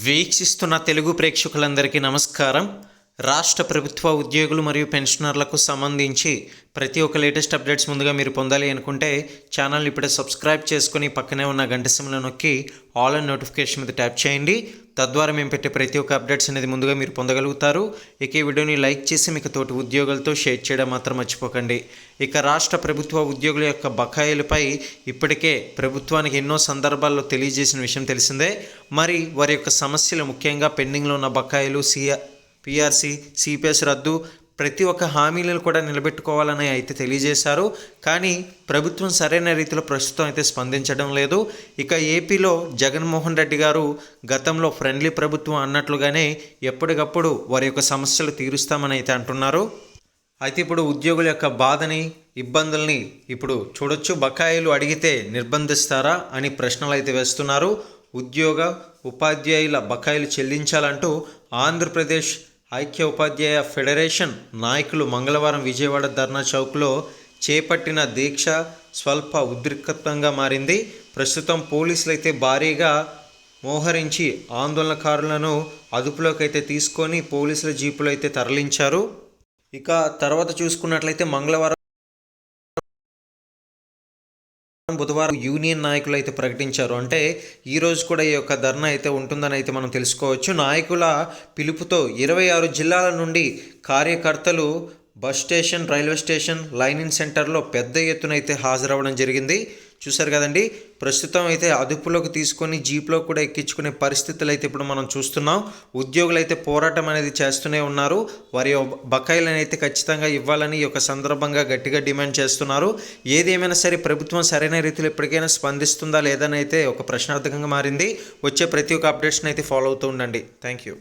వీక్షిస్తున్న తెలుగు ప్రేక్షకులందరికీ నమస్కారం. రాష్ట్ర ప్రభుత్వ ఉద్యోగులు మరియు పెన్షనర్లకు సంబంధించి ప్రతి ఒక్క లేటెస్ట్ అప్డేట్స్ ముందుగా మీరు పొందాలి అనుకుంటే ఛానల్ని ఇప్పుడే సబ్స్క్రైబ్ చేసుకుని పక్కనే ఉన్న గంట సింబల్ నొక్కి ఆల్ అండ్ నోటిఫికేషన్ మీద ట్యాప్ చేయండి. తద్వారా మేము పెట్టే ప్రతి ఒక్క అప్డేట్స్ అనేది ముందుగా మీరు పొందగలుగుతారు. ఇక ఈ వీడియోని లైక్ చేసి మీకు తోటి ఉద్యోగులతో షేర్ చేయడం మాత్రం మర్చిపోకండి. ఇక రాష్ట్ర ప్రభుత్వ ఉద్యోగుల యొక్క బకాయిలపై ఇప్పటికే ప్రభుత్వానికి ఎన్నో సందర్భాల్లో తెలియజేసిన విషయం తెలిసిందే. మరి వారి యొక్క సమస్యలు, ముఖ్యంగా పెండింగ్లో ఉన్న బకాయిలు, పిఆర్సీ, సిపిఎస్ రద్దు, ప్రతి ఒక్క హామీలను కూడా నిలబెట్టుకోవాలని అయితే తెలియజేశారు. కానీ ప్రభుత్వం సరైన రీతిలో ప్రస్తుతం అయితే స్పందించడం లేదు. ఇక ఏపీలో జగన్మోహన్ రెడ్డి గారు గతంలో ఫ్రెండ్లీ ప్రభుత్వం అన్నట్లుగానే ఎప్పటికప్పుడు వారి యొక్క సమస్యలు తీరుస్తామని అయితే అంటున్నారు. అయితే ఇప్పుడు ఉద్యోగుల యొక్క బాధని, ఇబ్బందుల్ని ఇప్పుడు చూడొచ్చు. బకాయిలు అడిగితే నిర్బంధిస్తారా అని ప్రశ్నలు అయితే వేస్తున్నారు. ఉద్యోగ ఉపాధ్యాయుల బకాయిలు చెల్లించాలంటూ ఆంధ్రప్రదేశ్ ఐక్య ఉపాధ్యాయ ఫెడరేషన్ నాయకులు మంగళవారం విజయవాడ ధర్నా చౌక్లో చేపట్టిన దీక్ష స్వల్ప ఉద్రిక్తంగా మారింది. ప్రస్తుతం పోలీసులు అయితే భారీగా మోహరించి ఆందోళనకారులను అదుపులోకి అయితే తీసుకొని పోలీసుల జీపులు అయితే తరలించారు. ఇక తర్వాత చూసుకున్నట్లయితే బుధవారం యూనియన్ నాయకులు అయితే ప్రకటించారు. అంటే ఈరోజు కూడా ఈ యొక్క ధర్నా అయితే ఉంటుందని అయితే మనం తెలుసుకోవచ్చు. నాయకుల పిలుపుతో 26 జిల్లాల నుండి కార్యకర్తలు bus station, railway station, lining సెంటర్లో పెద్ద ఎత్తున అయితే హాజరవ్వడం జరిగింది. చూశారు కదండి. ప్రస్తుతం అయితే అదుపులోకి తీసుకొని జీప్లో కూడా ఎక్కించుకునే పరిస్థితులు అయితే ఇప్పుడు మనం చూస్తున్నాం. ఉద్యోగులు అయితే పోరాటం అనేది చేస్తూనే ఉన్నారు. వారి బకాయిలను అయితే ఖచ్చితంగా ఇవ్వాలని ఈ యొక్క సందర్భంగా గట్టిగా డిమాండ్ చేస్తున్నారు. ఏదేమైనా సరే ప్రభుత్వం సరైన రీతిలో ఎప్పటికైనా స్పందిస్తుందా లేదని అయితే ఒక ప్రశ్నార్థకంగా మారింది. వచ్చే ప్రతి ఒక్క అప్డేట్స్ని అయితే ఫాలో అవుతూ ఉండండి. Thank you.